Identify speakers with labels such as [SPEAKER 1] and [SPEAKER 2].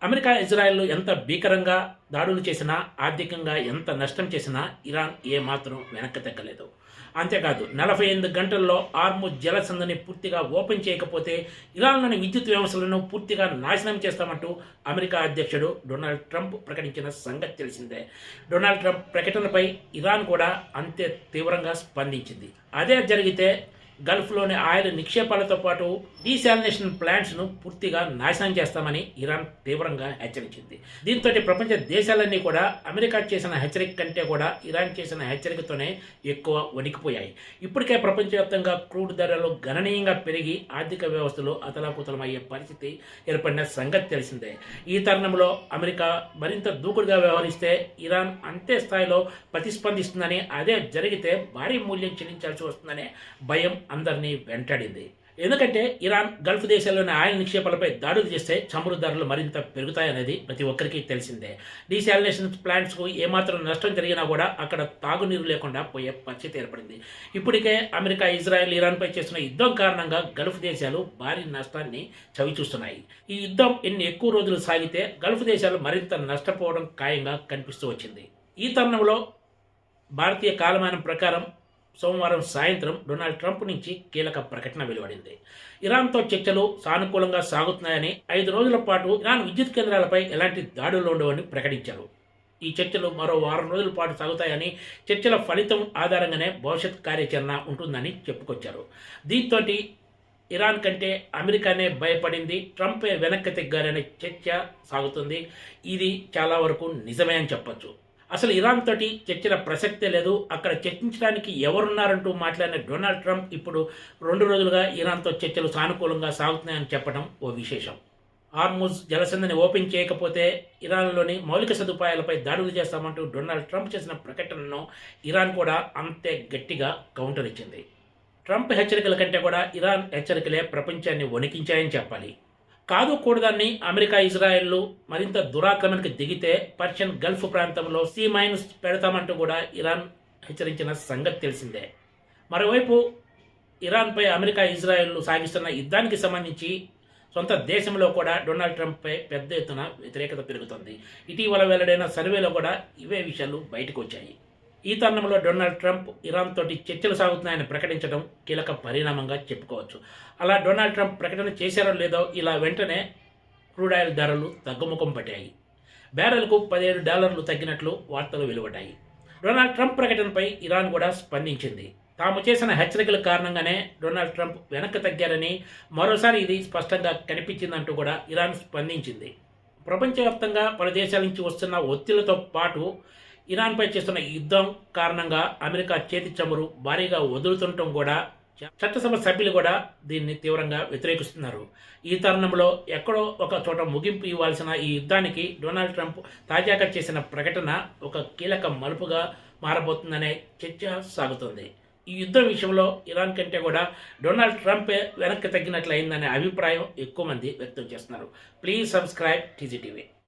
[SPEAKER 1] America, Israel ఎంత భీకరంగా దాడులు చేసినా, ఆర్థికంగా ఎంత నష్టం చేసినా ఇరాన్ ఏమాత్రం వెనక్కి తగ్గలేదు. అంతేకాదు 48 గంటల్లో హార్ముజ్ జలసంధిని పూర్తిగా ఓపెన్ చేయకపోతే ఇరాన్లోని విద్యుత్ వ్యవస్థలను పూర్తిగా నాశనం చేస్తామంటూ అమెరికా అధ్యక్షుడు డొనాల్డ్ ట్రంప్ ప్రకటించిన సంగతి తెలిసిందే. డొనాల్డ్ ట్రంప్ ప్రకటనపై ఇరాన్ కూడా అంతే తీవ్రంగా స్పందించింది. అదే జరిగితే గల్ఫ్లోని ఆయిల్ నిక్షేపాలతో పాటు డీశాలినేషన్ ప్లాంట్స్ను పూర్తిగా నాశనం చేస్తామని ఇరాన్ తీవ్రంగా హెచ్చరించింది. దీంతో ప్రపంచ దేశాలన్నీ కూడా అమెరికా చేసిన హెచ్చరిక కంటే కూడా ఇరాన్ చేసిన హెచ్చరికతోనే ఎక్కువ వణికిపోయాయి. ఇప్పటికే ప్రపంచవ్యాప్తంగా క్రూడ్ ధరలు గణనీయంగా పెరిగి ఆర్థిక వ్యవస్థలో అతలాకుతలమయ్యే పరిస్థితి ఏర్పడిన సంగతి తెలిసిందే. ఈ తరుణంలో అమెరికా మరింత దూకుడుగా వ్యవహరిస్తే ఇరాన్ అంతే స్థాయిలో ప్రతిస్పందిస్తుందని, అదే జరిగితే భారీ మూల్యం చెల్లించాల్సి వస్తుందనే భయం అందరినీ వెంటాడింది. ఎందుకంటే ఇరాన్ గల్ఫ్ దేశాల్లోని ఆయిల్ నిక్షేపాలపై దాడులు చేస్తే చమురు ధరలు మరింత పెరుగుతాయనేది ప్రతి ఒక్కరికి తెలిసిందే. డీశాలినేషన్ ప్లాంట్స్కు ఏమాత్రం నష్టం జరిగినా కూడా అక్కడ తాగునీరు లేకుండా పోయే పరిస్థితి ఏర్పడింది. ఇప్పటికే అమెరికా, ఇజ్రాయెల్, ఇరాన్పై చేస్తున్న యుద్ధం కారణంగా గల్ఫ్ దేశాలు భారీ నష్టాన్ని చవిచూస్తున్నాయి. ఈ యుద్ధం ఎన్ని ఎక్కువ రోజులు సాగితే గల్ఫ్ దేశాలు మరింత నష్టపోవడం ఖాయంగా కనిపిస్తూ వచ్చింది. ఈ తరుణంలో భారతీయ కాలమానం ప్రకారం సోమవారం సాయంత్రం డొనాల్డ్ ట్రంప్ నుంచి కీలక ప్రకటన వెలువడింది. ఇరాన్తో చర్చలు సానుకూలంగా సాగుతున్నాయని, 5 రోజుల పాటు ఇరాన్ విద్యుత్ కేంద్రాలపై ఎలాంటి దాడులు ఉండవని ప్రకటించారు. ఈ చర్చలు మరో 6 రోజుల పాటు సాగుతాయని, చర్చల ఫలితం ఆధారంగానే భవిష్యత్ కార్యాచరణ ఉంటుందని చెప్పుకొచ్చారు. దీంతో ఇరాన్ కంటే అమెరికానే భయపడింది, ట్రంపే వెనక్కి తగ్గారనే చర్చ సాగుతుంది. ఇది చాలా వరకు నిజమే అని చెప్పొచ్చు. అసలు ఇరాన్ తోటి చర్చల ప్రసక్తే లేదు, అక్కడ చర్చించడానికి ఎవరున్నారంటూ మాట్లాడిన డొనాల్డ్ ట్రంప్ ఇప్పుడు 2 రోజులుగా ఇరాన్తో చర్చలు సానుకూలంగా సాగుతున్నాయని చెప్పడం ఓ విశేషం. హార్ముజ్ జలసంధిని ఓపెన్ చేయకపోతే ఇరాన్లోని మౌలిక సదుపాయాలపై దాడులు చేస్తామంటూ డొనాల్డ్ ట్రంప్ చేసిన ప్రకటనను ఇరాన్ కూడా అంతే గట్టిగా కౌంటర్ ఇచ్చింది. ట్రంప్ హెచ్చరికల కంటే కూడా ఇరాన్ హెచ్చరికలే ప్రపంచాన్ని వణికించాయని చెప్పాలి. కాదు కూడదాన్ని అమెరికా, ఇజ్రాయెల్ మరింత దురాక్రమణకు దిగితే పర్షియన్ గల్ఫ్ ప్రాంతంలో సీ మైన్స్ పెడతామంటూ కూడా ఇరాన్ హెచ్చరించిన సంగతి తెలిసిందే. మరోవైపు ఇరాన్పై అమెరికా, ఇజ్రాయెల్ సాగిస్తున్న యుద్ధానికి సంబంధించి సొంత దేశంలో కూడా డొనాల్డ్ ట్రంప్పై పెద్ద ఎత్తున వ్యతిరేకత పెరుగుతుంది. ఇటీవల వెల్లడైన సర్వేలో కూడా ఇవే విషయాలు బయటకు వచ్చాయి. ఈ తరుణంలో డొనాల్డ్ ట్రంప్ ఇరాన్ తోటి చర్చలు సాగుతున్నాయని ప్రకటించడం కీలక పరిణామంగా చెప్పుకోవచ్చు. అలా డొనాల్డ్ ట్రంప్ ప్రకటన చేశారో లేదో ఇలా వెంటనే క్రూడ్ ఆయిల్ ధరలు తగ్గుముఖం పట్టాయి. బ్యారెల్కు $17 తగ్గినట్లు వార్తలు వెలువడ్డాయి. డొనాల్డ్ ట్రంప్ ప్రకటనపై ఇరాన్ కూడా స్పందించింది. తాము చేసిన హెచ్చరికల కారణంగానే డొనాల్డ్ ట్రంప్ వెనక్కి తగ్గారని, మరోసారి ఇది స్పష్టంగా కనిపించిందంటూ కూడా ఇరాన్ స్పందించింది. ప్రపంచవ్యాప్తంగా పలు దేశాల నుంచి వస్తున్న ఒత్తిళ్లతో పాటు ఇరాన్పై చేస్తున్న యుద్ధం కారణంగా అమెరికా చేతి చమురు భారీగా వదులుతుండటం కూడా చట్టసభ సభ్యులు కూడా దీన్ని తీవ్రంగా వ్యతిరేకిస్తున్నారు. ఈ తరుణంలో ఎక్కడో ఒక చోట ముగింపు ఇవ్వాల్సిన ఈ యుద్ధానికి డొనాల్డ్ ట్రంప్ తాజాగా చేసిన ప్రకటన ఒక కీలక మలుపుగా మారబోతుందనే చర్చ సాగుతుంది. ఈ యుద్ధం విషయంలో ఇరాన్ కంటే కూడా డొనాల్డ్ ట్రంపే వెనక్కి తగ్గినట్లయిందనే అభిప్రాయం ఎక్కువ మంది వ్యక్తం చేస్తున్నారు. Please subscribe TGTV.